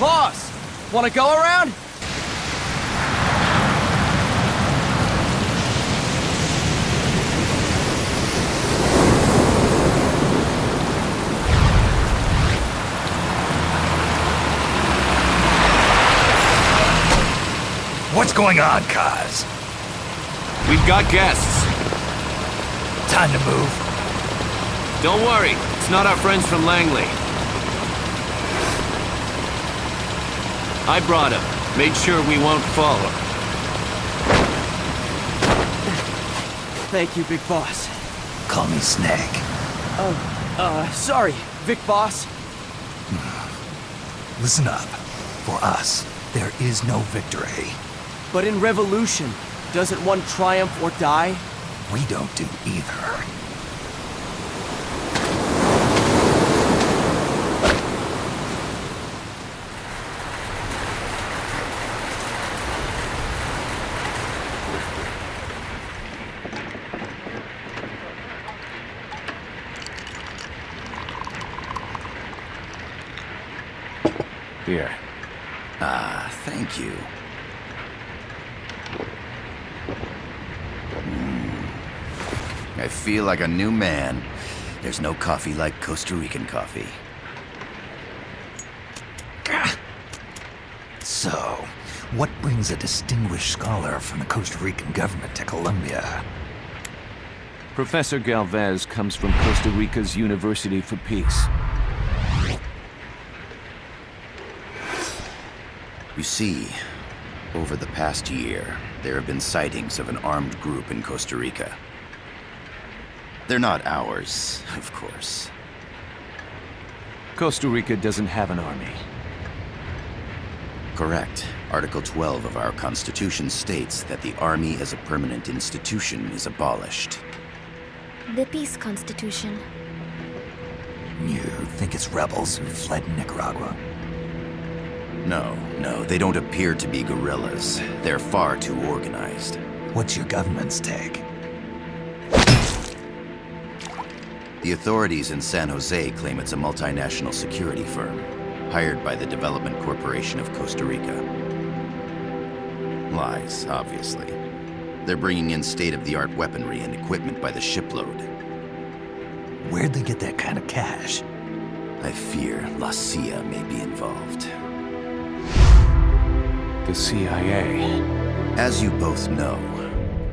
Boss, wanna go around? What's going on, Kaz? We've got guests. Time to move. Don't worry, it's not our friends from Langley. I brought him. Made sure we won't follow. Thank you, Big Boss. Call me Snake. Sorry, Vic Boss. Listen up. For us, there is no victory. But in Revolution, doesn't one triumph or die? We don't do either. Here. Thank you. I feel like a new man. There's no coffee like Costa Rican coffee. So, what brings a distinguished scholar from the Costa Rican government to Colombia? Professor Galvez comes from Costa Rica's University for Peace. You see, over the past year, there have been sightings of an armed group in Costa Rica. They're not ours, of course. Costa Rica doesn't have an army. Correct. Article 12 of our Constitution states that the Army as a permanent institution is abolished. The Peace Constitution. You think it's rebels who fled Nicaragua? No, they don't appear to be guerrillas. They're far too organized. What's your government's take? The authorities in San Jose claim it's a multinational security firm, hired by the Development Corporation of Costa Rica. Lies, obviously. They're bringing in state-of-the-art weaponry and equipment by the shipload. Where'd they get that kind of cash? I fear La CIA may be involved. The CIA. As you both know,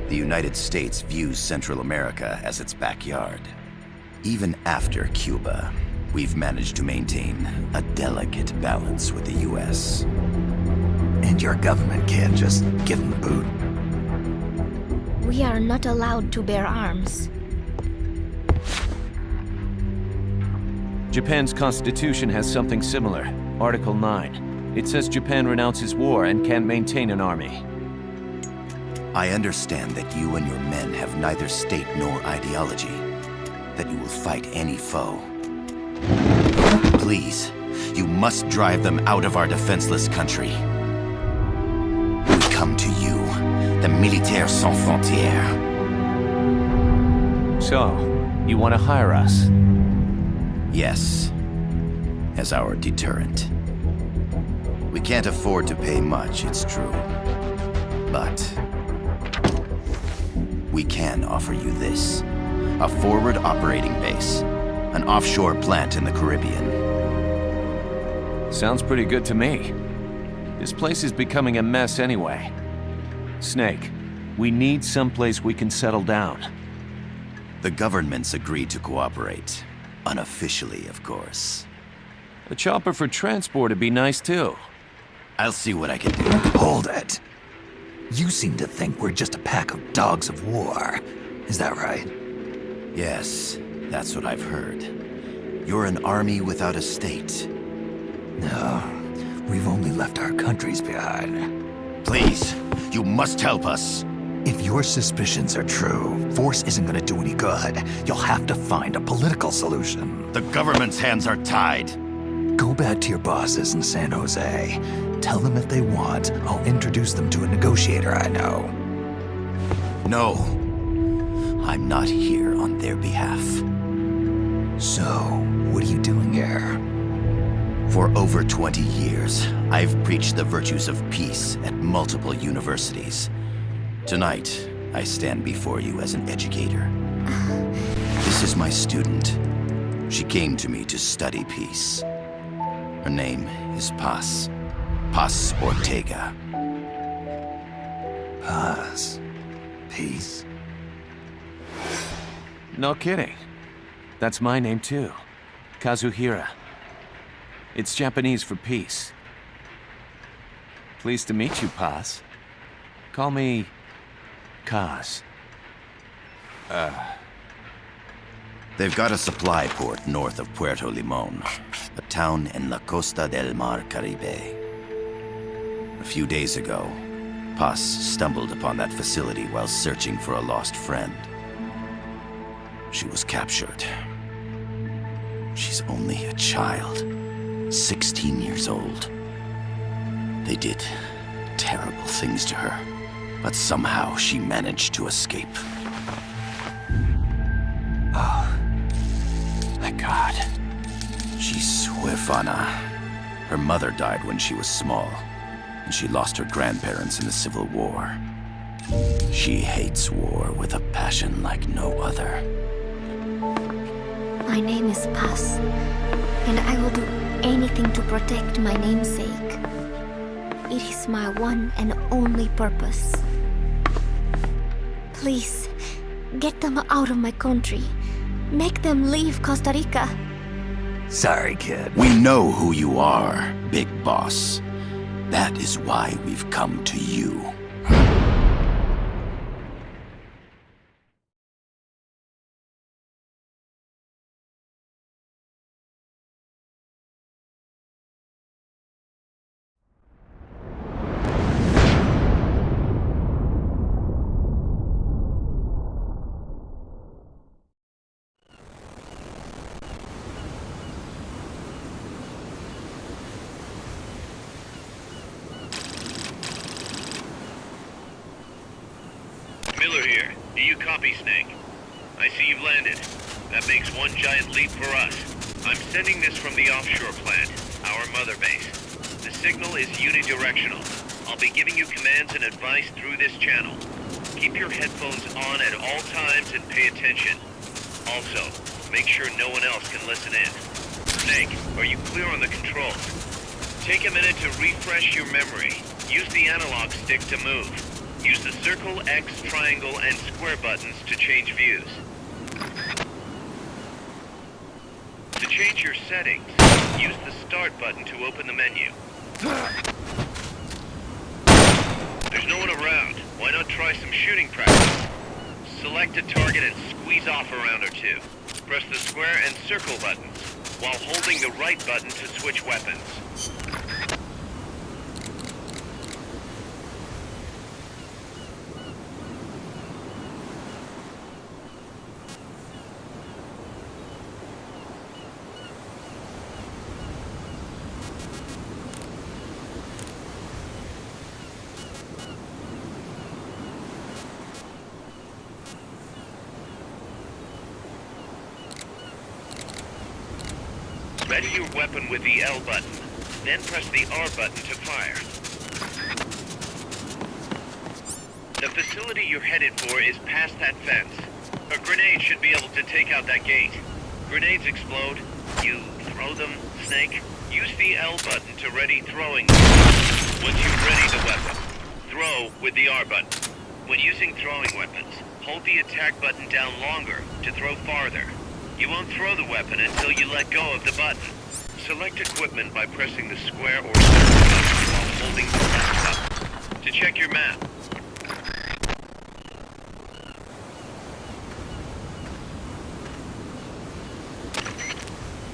the United States views Central America as its backyard. Even after Cuba, we've managed to maintain a delicate balance with the US. And your government can't just give them the boot? We are not allowed to bear arms. Japan's constitution has something similar. Article 9. It says Japan renounces war and can't maintain an army. I understand that you and your men have neither state nor ideology. That you will fight any foe. Please, you must drive them out of our defenseless country. We come to you, the Militaires Sans Frontières. So, you want to hire us? Yes, as our deterrent. We can't afford to pay much, it's true. But we can offer you this. A forward operating base. An offshore plant in the Caribbean. Sounds pretty good to me. This place is becoming a mess anyway. Snake, we need someplace we can settle down. The government's agreed to cooperate. Unofficially, of course. A chopper for transport would be nice too. I'll see what I can do. Hold it. You seem to think we're just a pack of dogs of war. Is that right? Yes, that's what I've heard. You're an army without a state. No, we've only left our countries behind. Please, you must help us. If your suspicions are true, force isn't gonna do any good. You'll have to find a political solution. The government's hands are tied. Go back to your bosses in San Jose. Tell them if they want, I'll introduce them to a negotiator I know. No. I'm not here on their behalf. So, what are you doing here? For over 20 years, I've preached the virtues of peace at multiple universities. Tonight, I stand before you as an educator. This is my student. She came to me to study peace. Her name is Paz. Paz Ortega. Paz. Peace. No kidding. That's my name too. Kazuhira. It's Japanese for peace. Pleased to meet you, Paz. Call me Kaz. They've got a supply port north of Puerto Limon, a town in La Costa del Mar Caribe. A few days ago, Paz stumbled upon that facility while searching for a lost friend. She was captured. She's only a child, 16 years old. They did terrible things to her, but somehow she managed to escape. My God. She's huérfana. Her mother died when she was small, and she lost her grandparents in the Civil War. She hates war with a passion like no other. My name is Paz, and I will do anything to protect my namesake. It is my one and only purpose. Please, get them out of my country. Make them leave Costa Rica. Sorry, kid. We know who you are, Big Boss. That is why we've come to you. Miller here. Do you copy, Snake? I see you've landed. That makes one giant leap for us. I'm sending this from the offshore plant, our mother base. The signal is unidirectional. I'll be giving you commands and advice through this channel. Keep your headphones on at all times and pay attention. Also, make sure no one else can listen in. Snake, are you clear on the controls? Take a minute to refresh your memory. Use the analog stick to move. Use the circle, X, triangle, and square buttons to change views. To change your settings, use the start button to open the menu. There's no one around. Why not try some shooting practice? Select a target and squeeze off a round or two. Press the square and circle buttons, while holding the right button to switch weapons. Ready your weapon with the L button, then press the R button to fire. The facility you're headed for is past that fence. A grenade should be able to take out that gate. Grenades explode. You throw them, Snake. Use the L button to ready throwing. Once you've ready the weapon, throw with the R button. When using throwing weapons, hold the attack button down longer to throw farther. You won't throw the weapon until you let go of the button. Select equipment by pressing the square or circle button while holding the left button. To check your map,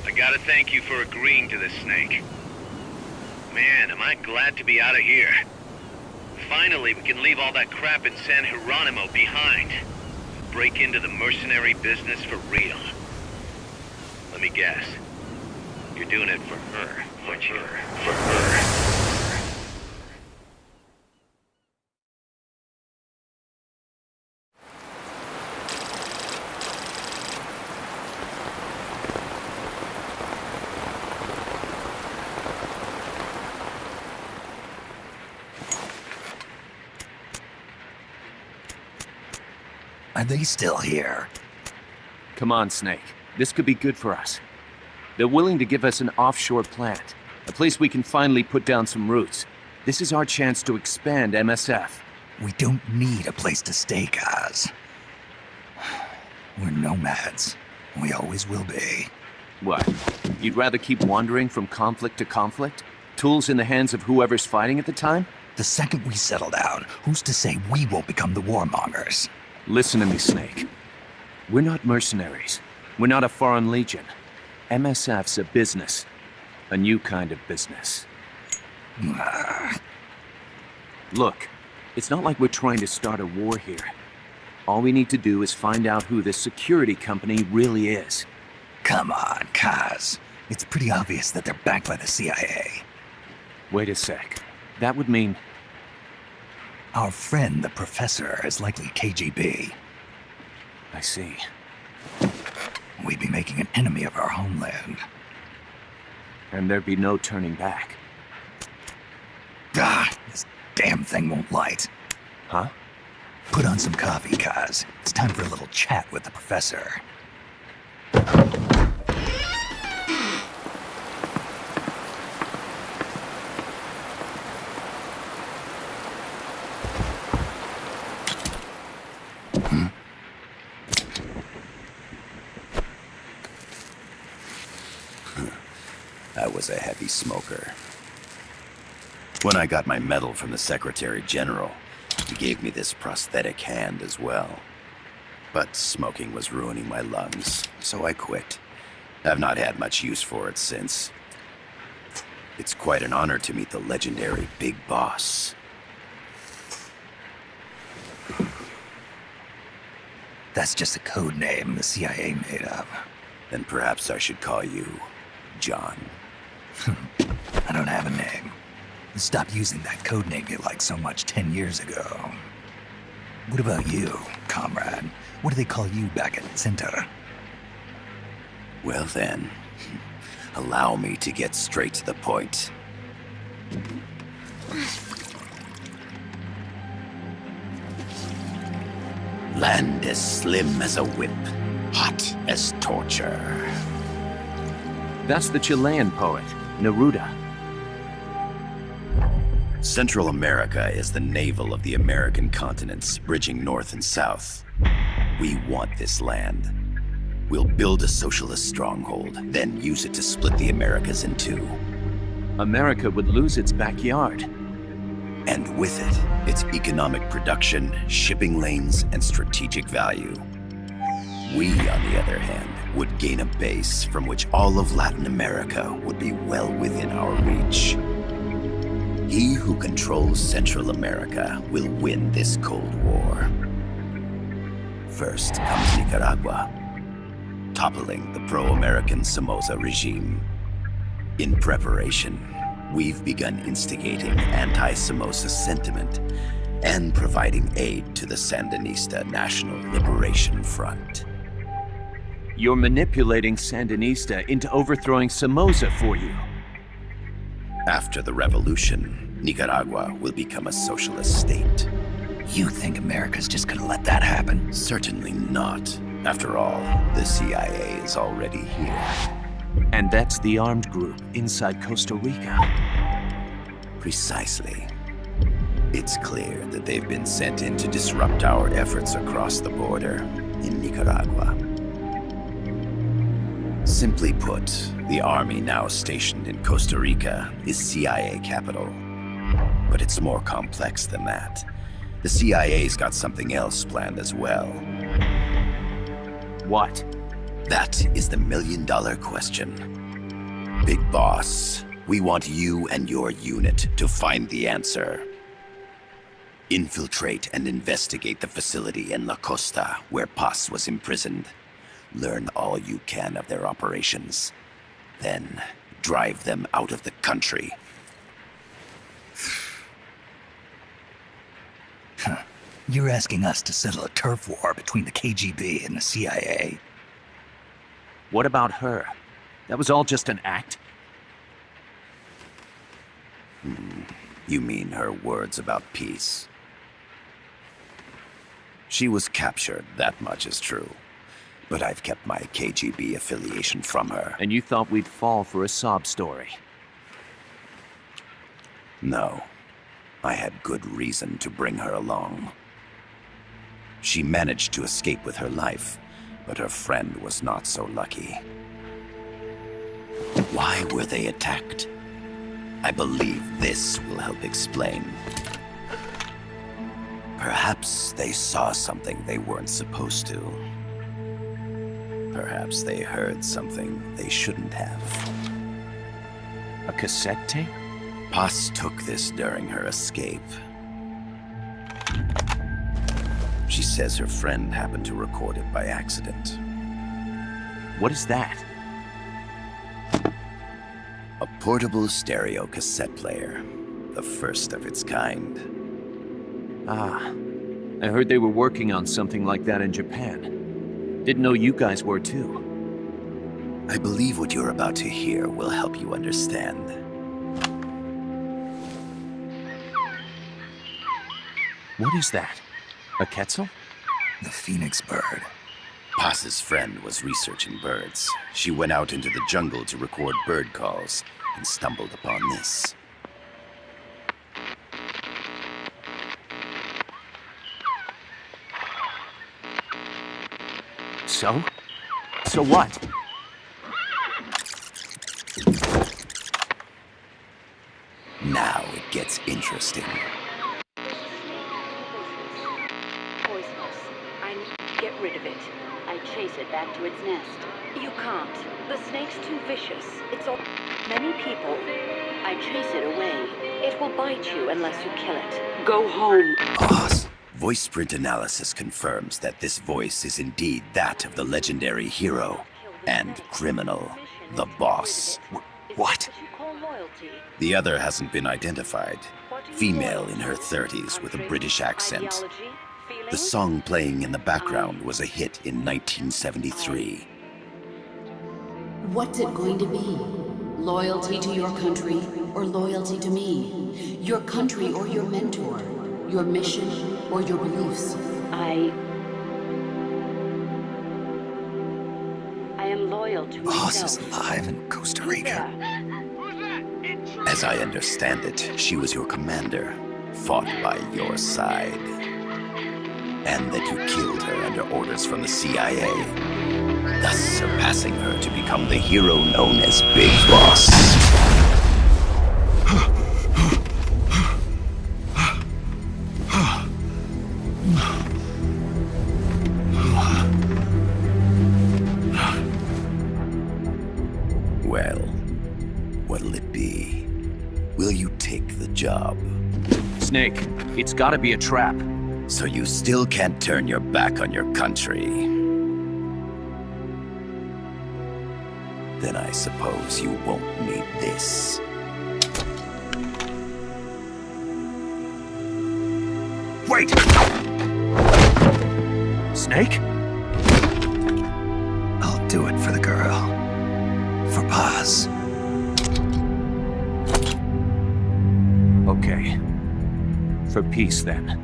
I gotta thank you for agreeing to this, Snake. Man, am I glad to be out of here. Finally, we can leave all that crap in San Geronimo behind. Break into the mercenary business for real. Let me guess. You're doing it for her, aren't you? For her. Are they still here? Come on, Snake. This could be good for us. They're willing to give us an offshore plant, a place we can finally put down some roots. This is our chance to expand MSF. We don't need a place to stay, Kaz. We're nomads. We always will be. What? You'd rather keep wandering from conflict to conflict? Tools in the hands of whoever's fighting at the time? The second we settle down, who's to say we won't become the warmongers? Listen to me, Snake. We're not mercenaries. We're not a foreign legion. MSF's a business. A new kind of business. Look, it's not like we're trying to start a war here. All we need to do is find out who this security company really is. Come on, Kaz. It's pretty obvious that they're backed by the CIA. Wait a sec. That would mean... Our friend, the Professor, is likely KGB. I see. We'd be making an enemy of our homeland. And there'd be no turning back. This damn thing won't light. Huh? Put on some coffee, Kaz. It's time for a little chat with the Professor. I was a heavy smoker. When I got my medal from the Secretary General, he gave me this prosthetic hand as well. But smoking was ruining my lungs, so I quit. I've not had much use for it since. It's quite an honor to meet the legendary Big Boss. That's just a code name the CIA made up. Then perhaps I should call you John. I don't have a name. Stop using that code name you liked so much 10 years ago. What about you, comrade? What do they call you back at Center? Well then, allow me to get straight to the point. Land as slim as a whip, hot as torture. That's the Chilean poet, Neruda. Central America is the navel of the American continents, bridging north and south. We want this land. We'll build a socialist stronghold, then use it to split the Americas in two. America would lose its backyard. And with it, its economic production, shipping lanes, and strategic value. We, on the other hand, would gain a base from which all of Latin America would be well within our reach. He who controls Central America will win this Cold War. First comes Nicaragua, toppling the pro-American Somoza regime. In preparation, we've begun instigating anti-Somoza sentiment and providing aid to the Sandinista National Liberation Front. You're manipulating Sandinista into overthrowing Somoza for you. After the revolution, Nicaragua will become a socialist state. You think America's just gonna let that happen? Certainly not. After all, the CIA is already here. And that's the armed group inside Costa Rica. Precisely. It's clear that they've been sent in to disrupt our efforts across the border in Nicaragua. Simply put, the army now stationed in Costa Rica is CIA capital. But it's more complex than that. The CIA's got something else planned as well. What? That is the million-dollar question. Big Boss, we want you and your unit to find the answer. Infiltrate and investigate the facility in La Costa where Paz was imprisoned. Learn all you can of their operations. Then, drive them out of the country. You're asking us to settle a turf war between the KGB and the CIA? What about her? That was all just an act? You mean her words about peace? She was captured, that much is true. But I've kept my KGB affiliation from her. And you thought we'd fall for a sob story? No. I had good reason to bring her along. She managed to escape with her life, but her friend was not so lucky. Why were they attacked? I believe this will help explain. Perhaps they saw something they weren't supposed to. Perhaps they heard something they shouldn't have. A cassette tape? Paz took this during her escape. She says her friend happened to record it by accident. What is that? A portable stereo cassette player. The first of its kind. Ah, I heard they were working on something like that in Japan. Didn't know you guys were too. I believe what you're about to hear will help you understand. What is that? A Quetzal? The phoenix bird. Paz's friend was researching birds. She went out into the jungle to record bird calls and stumbled upon this. So? So what? Now it gets interesting. Poisonous. I need to get rid of it. I chase it back to its nest. You can't. The snake's too vicious. It's all... Many people. I chase it away. It will bite you unless you kill it. Go home. Paz. Voice print analysis confirms that this voice is indeed that of the legendary hero and criminal, the boss. What? The other hasn't been identified. Female in her 30s with a British accent. The song playing in the background was a hit in 1973. What's it going to be? Loyalty to your country or loyalty to me? Your country or your mentor? Your mission or your beliefs? I am loyal to Paz myself. is alive in Costa Rica. As I understand it, she was your commander, fought by your side. And that you killed her under orders from the CIA, thus surpassing her to become the hero known as Big Boss. Well, what'll it be? Will you take the job? Snake, it's gotta be a trap. So you still can't turn your back on your country? Then I suppose you won't need this. Wait! Snake? I'll do it for the girl. For Paz. Okay. For peace, then.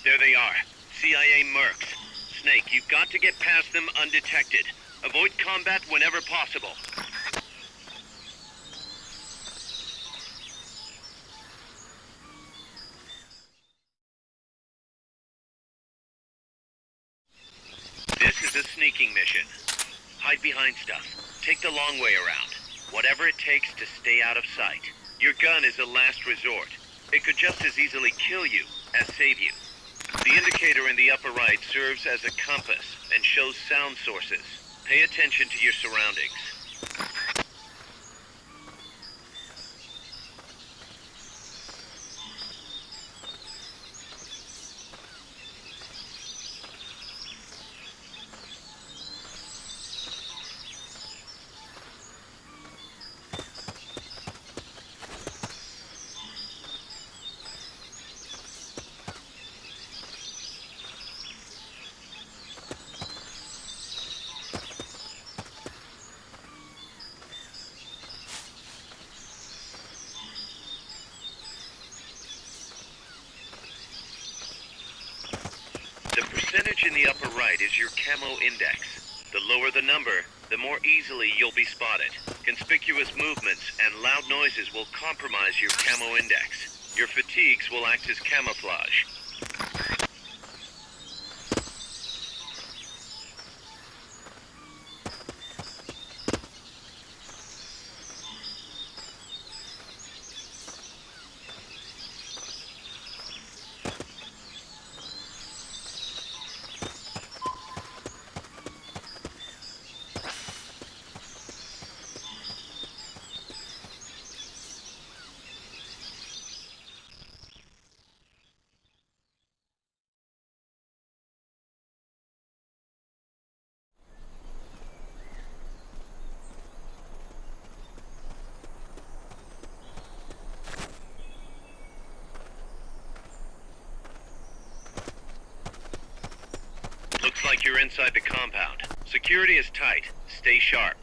There they are. CIA mercs. Snake, you've got to get past them undetected. Avoid combat whenever possible. This is a sneaking mission. Hide behind stuff. Take the long way around. Whatever it takes to stay out of sight. Your gun is a last resort. It could just as easily kill you as save you. The indicator in the upper right serves as a compass and shows sound sources. Pay attention to your surroundings. image in the upper right is your camo index. The lower the number, the more easily you'll be spotted. Conspicuous movements and loud noises will compromise your camo index. Your fatigues will act as camouflage. Looks like you're inside the compound. Security is tight. Stay sharp.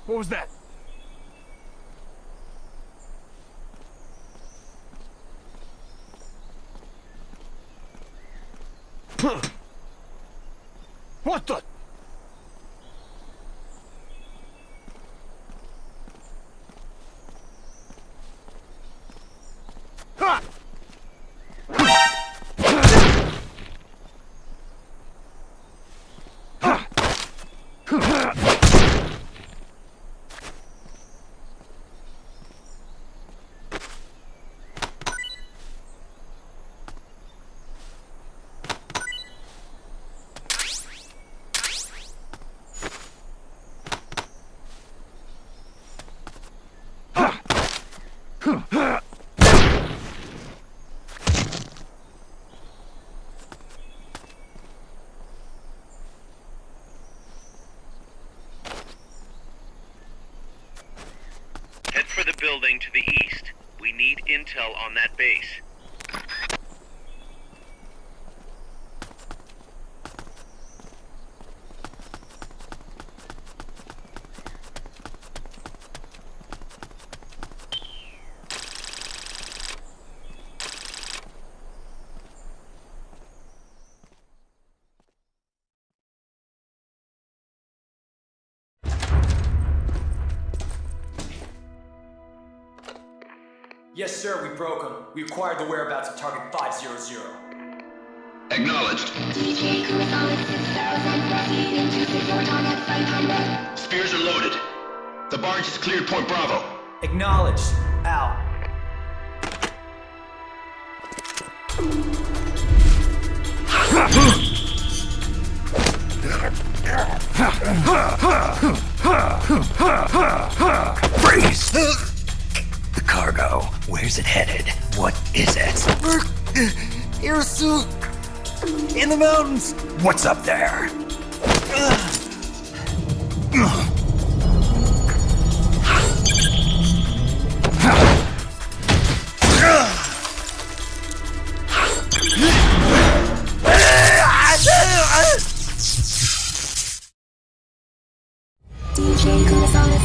What was that? What the? Ha! Head for the building to the east. We need intel on that base. Yes, sir, we broke them. We acquired the whereabouts of target 500. Acknowledged. Spears are loaded. The barge has cleared Point Bravo. Acknowledged. Out. Freeze! The cargo, where's it headed? What is it? Irasu! In the mountains! What's up there? DJ Gonzalez.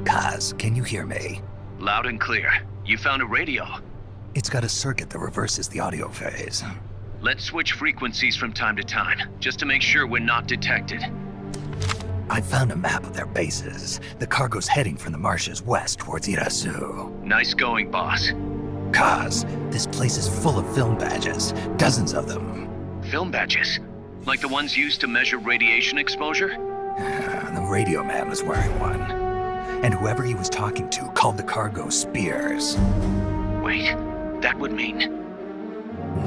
Kaz, can you hear me? Loud and clear. You found a radio. It's got a circuit that reverses the audio phase. Let's switch frequencies from time to time, just to make sure we're not detected. I found a map of their bases. The cargo's heading from the marshes west towards Irasu. Nice going, boss. Kaz, this place is full of film badges. Dozens of them. Film badges? Like the ones used to measure radiation exposure? The radio man was wearing one. And whoever he was talking to called the cargo Spears. Wait, that would mean...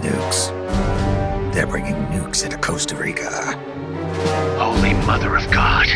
Nukes. They're bringing nukes into Costa Rica. Holy Mother of God.